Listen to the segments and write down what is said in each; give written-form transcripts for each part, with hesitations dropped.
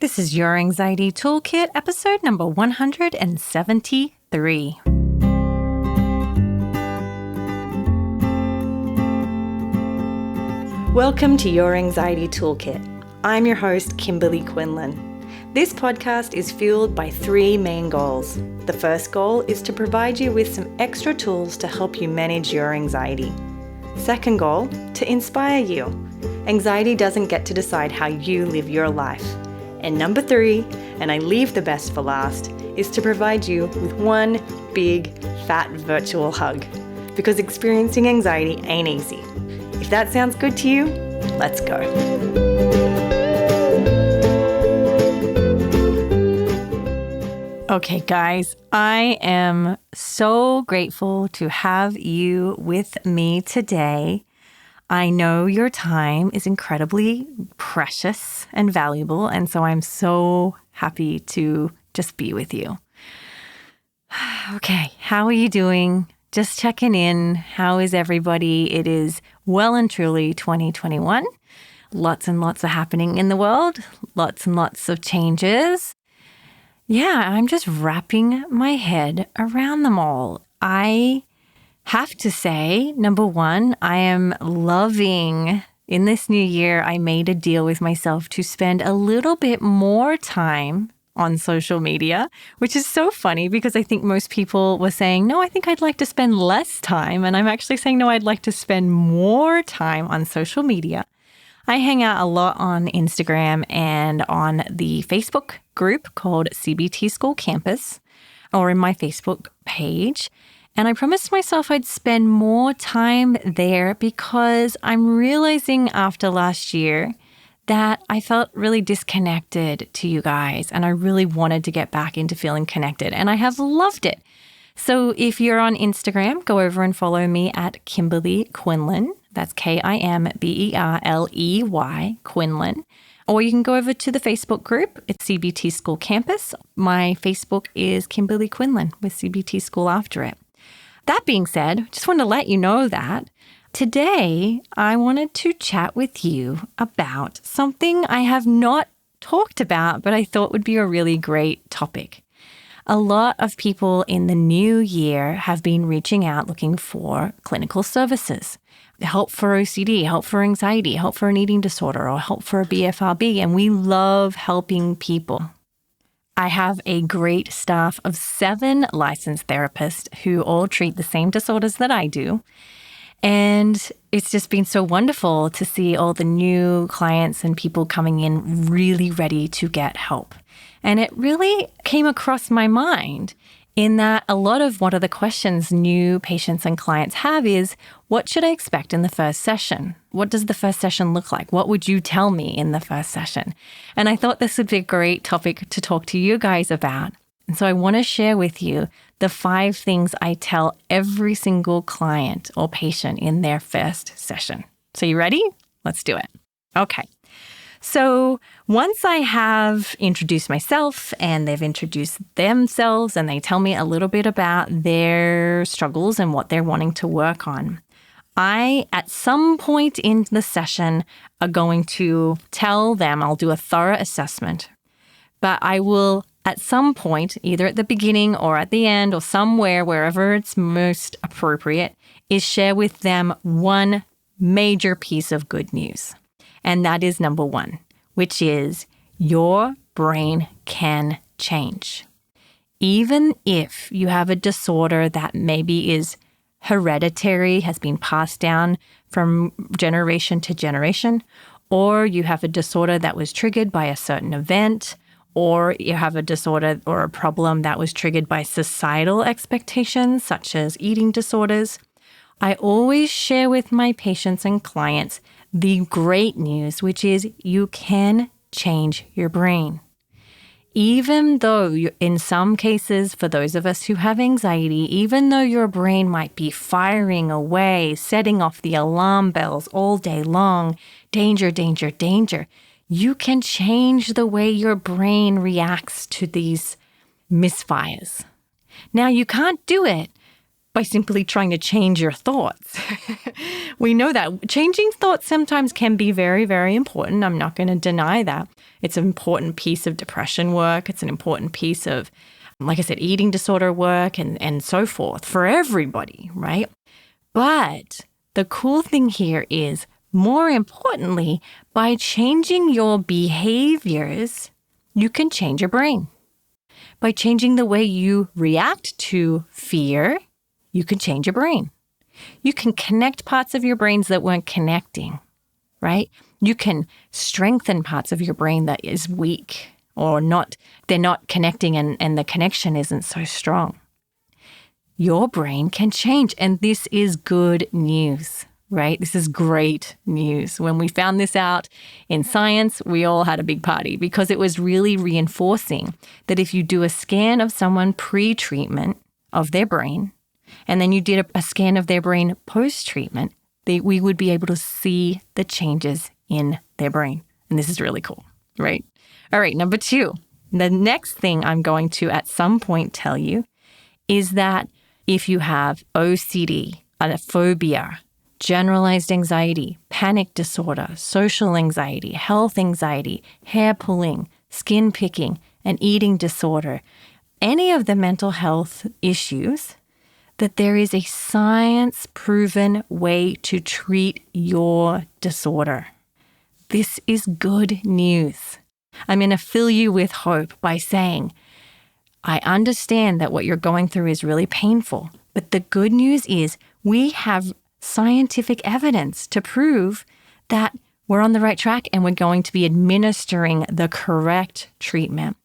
This is Your Anxiety Toolkit, episode number 173. Welcome to Your Anxiety Toolkit. I'm your host, Kimberly Quinlan. This podcast is fueled by three main goals. The first goal is to provide you with some extra tools to help you manage your anxiety. Second goal, to inspire you. Anxiety doesn't get to decide how you live your life. And number three, and I leave the best for last, is to provide you with one big, fat virtual hug. Because experiencing anxiety ain't easy. If that sounds good to you, let's go. Okay, guys, I am so grateful to have you with me today. I know your time is incredibly precious and valuable, and so I'm so happy to just be with you. Okay, how are you doing? Just checking in. How is everybody? It is well and truly 2021. Lots and lots are happening in the world. Lots and lots of changes. Yeah, I'm just wrapping my head around them all. I have to say, number one, I am loving, in this new year, I made a deal with myself to spend a little bit more time on social media, which is so funny because I think most people were saying, no, I think I'd like to spend less time. And I'm actually saying, no, I'd like to spend more time on social media. I hang out a lot on Instagram and on the Facebook group called CBT School Campus, or in my Facebook page. And I promised myself I'd spend more time there because I'm realizing after last year that I felt really disconnected to you guys, and I really wanted to get back into feeling connected, and I have loved it. So if you're on Instagram, go over and follow me at Kimberly Quinlan. That's Kimberley Quinlan. Or you can go over to the Facebook group. It's CBT School Campus. My Facebook is Kimberly Quinlan with CBT School after it. That being said, just want to let you know that today I wanted to chat with you about something I have not talked about, but I thought would be a really great topic. A lot of people in the new year have been reaching out looking for clinical services, help for OCD, help for anxiety, help for an eating disorder, or help for a BFRB, and we love helping people. I have a great staff of 7 licensed therapists who all treat the same disorders that I do. And it's just been so wonderful to see all the new clients and people coming in really ready to get help. And it really came across my mind in that a lot of what are the questions new patients and clients have is, what should I expect in the first session? What does the first session look like? What would you tell me in the first session? And I thought this would be a great topic to talk to you guys about. And so I want to share with you the 5 things I tell every single client or patient in their first session. So you ready? Let's do it. Okay. So once I have introduced myself and they've introduced themselves and they tell me a little bit about their struggles and what they're wanting to work on, I, at some point in the session, are going to tell them, I'll do a thorough assessment, but I will at some point, either at the beginning or at the end or somewhere, wherever it's most appropriate, is share with them one major piece of good news. And that is number 1, which is your brain can change. Even if you have a disorder that maybe is hereditary, has been passed down from generation to generation, or you have a disorder that was triggered by a certain event, or you have a disorder or a problem that was triggered by societal expectations, such as eating disorders, I always share with my patients and clients the great news, which is you can change your brain. Even though in some cases, for those of us who have anxiety, even though your brain might be firing away, setting off the alarm bells all day long, danger, danger, danger, you can change the way your brain reacts to these misfires. Now, you can't do it by simply trying to change your thoughts. We know that changing thoughts sometimes can be very, very important. I'm not going to deny that. It's an important piece of depression work. It's an important piece of, like I said, eating disorder work and so forth for everybody, right? But the cool thing here is, more importantly, by changing your behaviors, you can change your brain. By changing the way you react to fear, you can change your brain. You can connect parts of your brains that weren't connecting, right? You can strengthen parts of your brain that is weak or not, they're not connecting and the connection isn't so strong. Your brain can change, and this is good news, right? This is great news. When we found this out in science, we all had a big party because it was really reinforcing that if you do a scan of someone pre-treatment of their brain, and then you did a scan of their brain post-treatment, we would be able to see the changes in their brain. And this is really cool, right? All right, number 2. The next thing I'm going to at some point tell you is that if you have OCD, a phobia, generalized anxiety, panic disorder, social anxiety, health anxiety, hair pulling, skin picking, and eating disorder, any of the mental health issues, that there is a science-proven way to treat your disorder. This is good news. I'm going to fill you with hope by saying, I understand that what you're going through is really painful, but the good news is we have scientific evidence to prove that we're on the right track and we're going to be administering the correct treatment.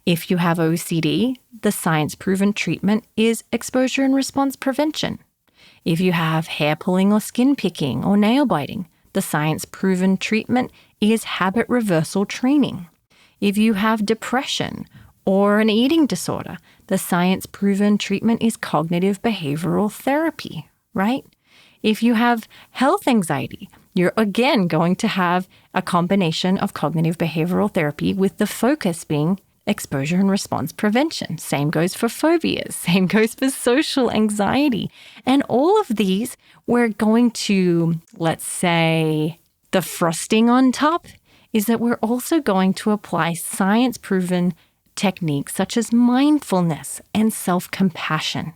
If you have OCD, the science-proven treatment is exposure and response prevention. If you have hair pulling or skin picking or nail biting, the science-proven treatment is habit reversal training. If you have depression or an eating disorder, the science-proven treatment is cognitive behavioral therapy, right? If you have health anxiety, you're again going to have a combination of cognitive behavioral therapy with the focus being exposure and response prevention. Same goes for phobias. Same goes for social anxiety. And all of these, we're going to, let's say, the frosting on top is that we're also going to apply science-proven techniques such as mindfulness and self-compassion.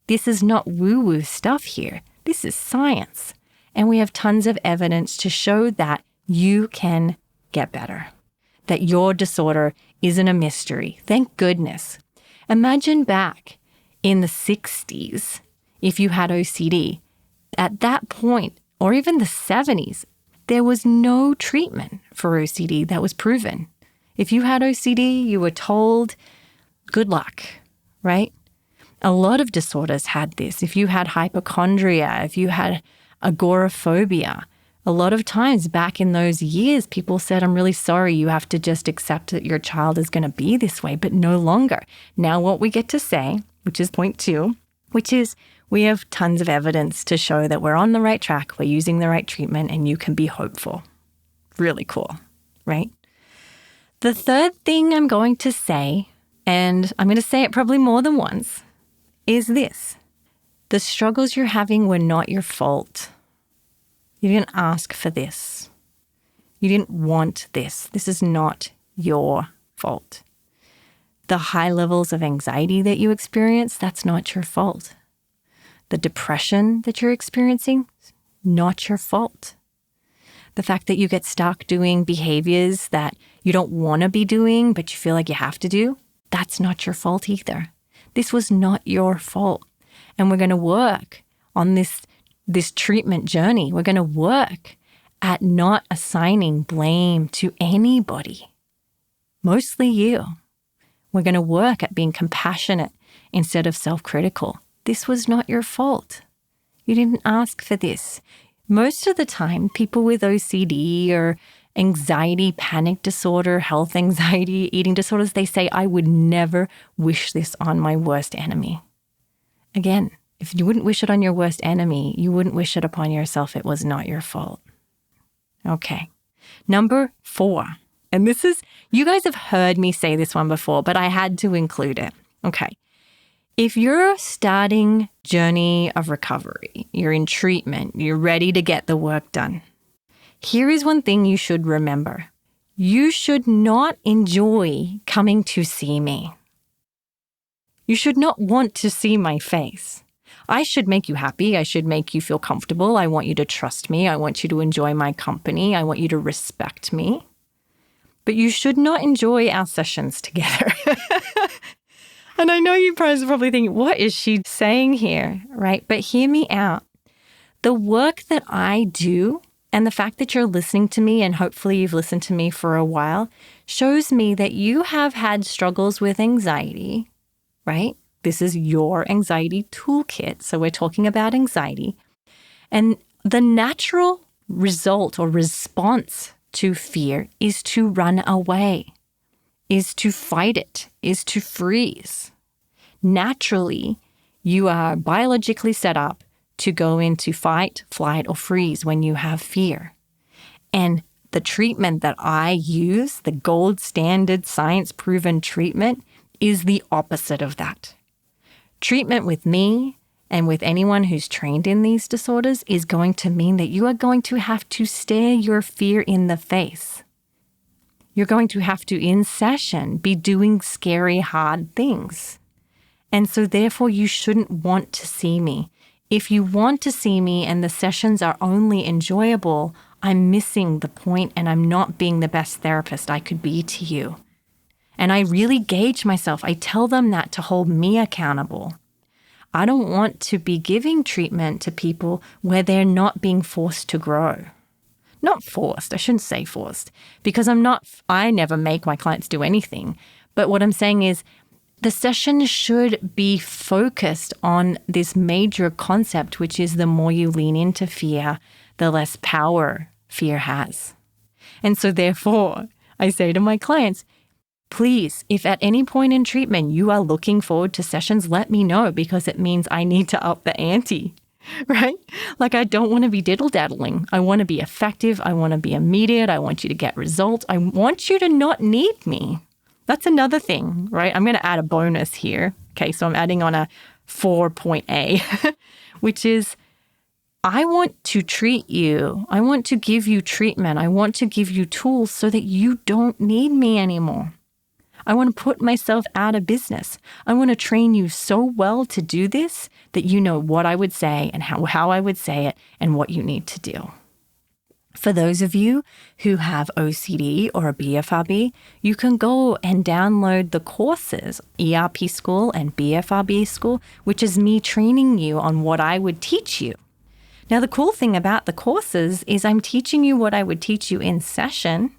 This is not woo-woo stuff here. This is science. And we have tons of evidence to show that you can get better, that your disorder isn't a mystery. Thank goodness. Imagine back in the 60s, if you had OCD, at that point, or even the 70s, there was no treatment for OCD that was proven. If you had OCD, you were told, good luck, right? A lot of disorders had this. If you had hypochondria, if you had agoraphobia, a lot of times back in those years, people said, I'm really sorry, you have to just accept that your child is going to be this way, but no longer. Now what we get to say, which is point 2, which is we have tons of evidence to show that we're on the right track, we're using the right treatment, and you can be hopeful. Really cool, right? The third thing I'm going to say, and I'm going to say it probably more than once, is this. The struggles you're having were not your fault. You didn't ask for this. You didn't want this. This is not your fault. The high levels of anxiety that you experience, that's not your fault. The depression that you're experiencing, not your fault. The fact that you get stuck doing behaviors that you don't want to be doing, but you feel like you have to do, that's not your fault either. This was not your fault. And we're going to work on this treatment journey. We're going to work at not assigning blame to anybody, mostly you. We're going to work at being compassionate instead of self-critical. This was not your fault. You didn't ask for this. Most of the time, people with OCD or anxiety, panic disorder, health anxiety, eating disorders, they say, I would never wish this on my worst enemy. Again, if you wouldn't wish it on your worst enemy, you wouldn't wish it upon yourself. It was not your fault. Okay. Number 4. And this is, you guys have heard me say this one before, but I had to include it. Okay. If you're starting journey of recovery, you're in treatment, you're ready to get the work done, here is one thing you should remember. You should not enjoy coming to see me. You should not want to see my face. I should make you happy. I should make you feel comfortable. I want you to trust me. I want you to enjoy my company. I want you to respect me. But you should not enjoy our sessions together. And I know you guys are probably thinking, what is she saying here, right? But hear me out. The work that I do and the fact that you're listening to me, and hopefully you've listened to me for a while, shows me that you have had struggles with anxiety, right? This is your anxiety toolkit. So we're talking about anxiety. And the natural result or response to fear is to run away, is to fight it, is to freeze. Naturally, you are biologically set up to go into fight, flight, or freeze when you have fear. And the treatment that I use, the gold standard science-proven treatment, is the opposite of that. Treatment with me and with anyone who's trained in these disorders is going to mean that you are going to have to stare your fear in the face. You're going to have to, in session, be doing scary, hard things. And so therefore, you shouldn't want to see me. If you want to see me and the sessions are only enjoyable, I'm missing the point and I'm not being the best therapist I could be to you. And I really gauge myself. I tell them that to hold me accountable. I don't want to be giving treatment to people where they're not being forced to grow. Not forced, I shouldn't say forced, because I never make my clients do anything. But what I'm saying is the session should be focused on this major concept, which is the more you lean into fear, the less power fear has. And so therefore, I say to my clients, please, if at any point in treatment you are looking forward to sessions, let me know, because it means I need to up the ante. Right? Like, I don't want to be diddle-daddling. I want to be effective. I want to be immediate. I want you to get results. I want you to not need me. That's another thing, right? I'm going to add a bonus here. Okay, so I'm adding on a 4.A, which is I want to treat you. I want to give you treatment. I want to give you tools so that you don't need me anymore. I want to put myself out of business. I want to train you so well to do this that you know what I would say and how I would say it and what you need to do. For those of you who have OCD or a BFRB, you can go and download the courses, ERP School and BFRB School, which is me training you on what I would teach you. Now, the cool thing about the courses is I'm teaching you what I would teach you in session.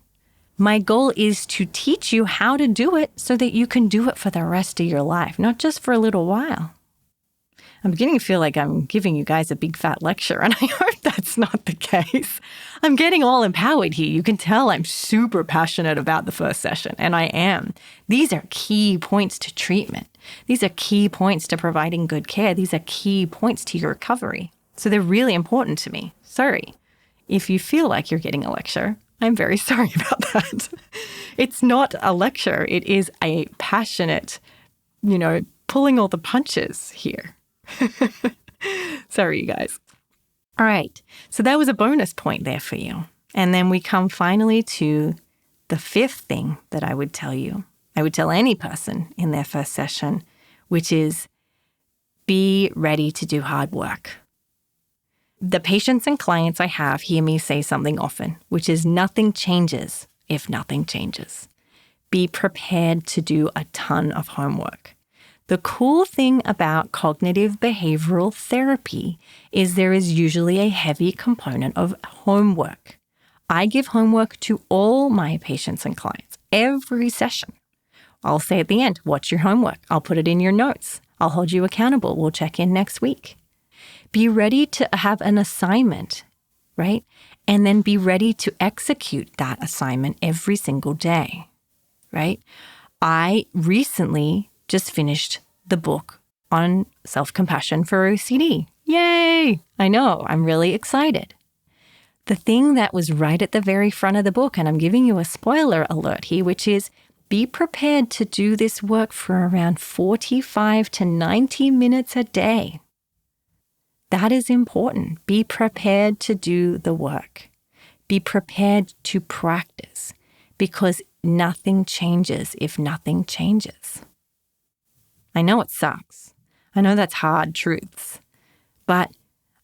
My goal is to teach you how to do it so that you can do it for the rest of your life, not just for a little while. I'm beginning to feel like I'm giving you guys a big fat lecture, and I hope that's not the case. I'm getting all empowered here. You can tell I'm super passionate about the first session, and I am. These are key points to treatment. These are key points to providing good care. These are key points to your recovery. So they're really important to me. Sorry. If you feel like you're getting a lecture, I'm very sorry about that. It's not a lecture. It is a passionate, pulling all the punches here. Sorry, you guys. All right. So that was a bonus point there for you. And then we come finally to the fifth thing that I would tell you. I would tell any person in their first session, which is be ready to do hard work. The patients and clients I have hear me say something often, which is nothing changes if nothing changes. Be prepared to do a ton of homework. The cool thing about cognitive behavioral therapy is there is usually a heavy component of homework. I give homework to all my patients and clients every session. I'll say at the end, what's your homework? I'll put it in your notes. I'll hold you accountable. We'll check in next week. Be ready to have an assignment, right? And then be ready to execute that assignment every single day, right? I recently just finished the book on self-compassion for OCD. Yay! I know, I'm really excited. The thing that was right at the very front of the book, and I'm giving you a spoiler alert here, which is be prepared to do this work for around 45 to 90 minutes a day. That is important. Be prepared to do the work. Be prepared to practice, because nothing changes if nothing changes. I know it sucks. I know that's hard truths, but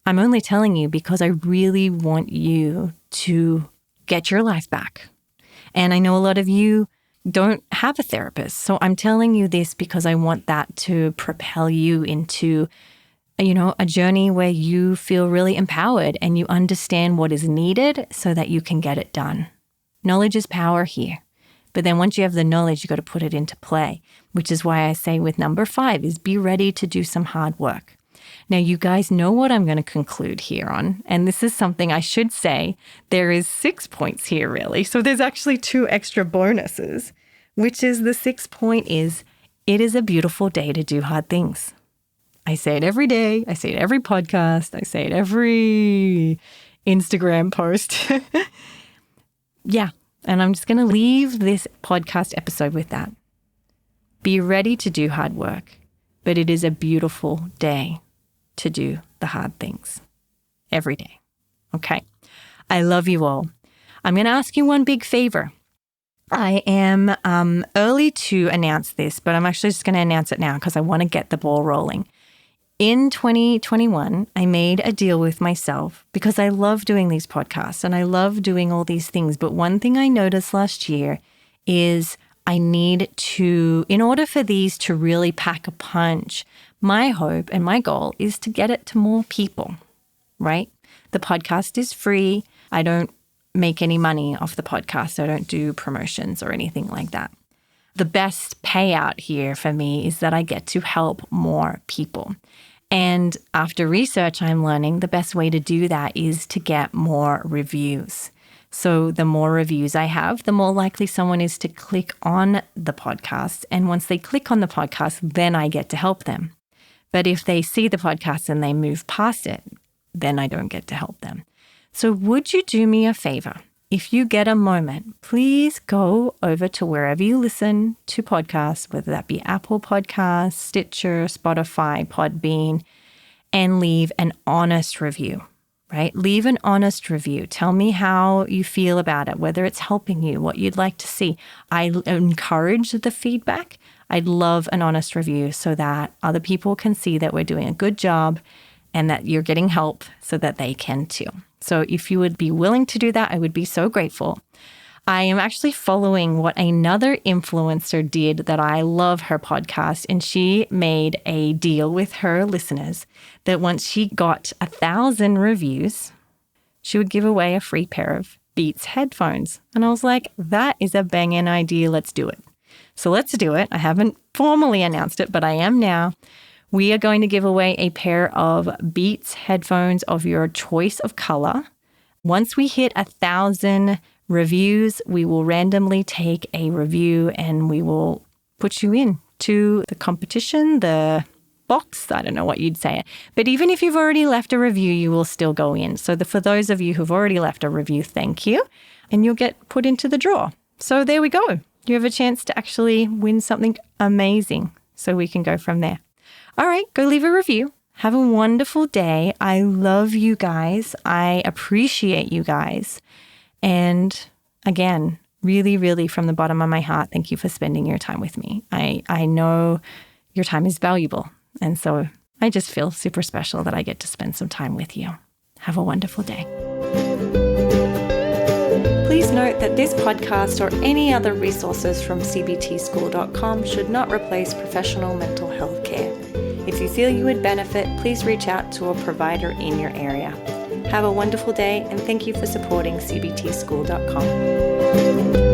I'm only telling you because I really want you to get your life back. And I know a lot of you don't have a therapist. So I'm telling you this because I want that to propel you into, a journey where you feel really empowered and you understand what is needed so that you can get it done. Knowledge is power here. But then once you have the knowledge, you got to put it into play, which is why I say with number 5 is be ready to do some hard work. Now, you guys know what I'm going to conclude here on, and this is something I should say. There is 6 points here, really. So there's actually 2 extra bonuses, which is the 6th point is, it is a beautiful day to do hard things. I say it every day. I say it every podcast. I say it every Instagram post. Yeah. And I'm just going to leave this podcast episode with that. Be ready to do hard work, but it is a beautiful day to do the hard things every day. Okay. I love you all. I'm going to ask you one big favor. I am early to announce this, but I'm actually just going to announce it now because I want to get the ball rolling. In 2021, I made a deal with myself because I love doing these podcasts and I love doing all these things. But one thing I noticed last year is I need to, in order for these to really pack a punch, my hope and my goal is to get it to more people, right? The podcast is free. I don't make any money off the podcast. I don't do promotions or anything like that. The best payout here for me is that I get to help more people. And after research, I'm learning the best way to do that is to get more reviews. So the more reviews I have, the more likely someone is to click on the podcast. And once they click on the podcast, then I get to help them. But if they see the podcast and they move past it, then I don't get to help them. So would you do me a favor? If you get a moment, please go over to wherever you listen to podcasts, whether that be Apple Podcasts, Stitcher, Spotify, Podbean, and leave an honest review, right? Leave an honest review. Tell me how you feel about it, whether it's helping you, what you'd like to see. I encourage the feedback. I'd love an honest review so that other people can see that we're doing a good job and that you're getting help so that they can too. So if you would be willing to do that, I would be so grateful. I am actually following what another influencer did that I love her podcast, and she made a deal with her listeners that once she got 1,000 reviews, she would give away a free pair of Beats headphones. And I was like, that is a banging idea. Let's do it. So let's do it. I haven't formally announced it, but I am now. We are going to give away a pair of Beats headphones of your choice of color. Once we hit 1,000 reviews, we will randomly take a review and we will put you in to the competition, the box. I don't know what you'd say. But even if you've already left a review, you will still go in. So for those of you who've already left a review, thank you. And you'll get put into the draw. So there we go. You have a chance to actually win something amazing. So we can go from there. All right, go leave a review. Have a wonderful day. I love you guys. I appreciate you guys. And again, really, really from the bottom of my heart, thank you for spending your time with me. I know your time is valuable. And so I just feel super special that I get to spend some time with you. Have a wonderful day. Please note that this podcast or any other resources from cbtschool.com should not replace professional mental health care. If you feel you would benefit, please reach out to a provider in your area. Have a wonderful day, and thank you for supporting cbtschool.com.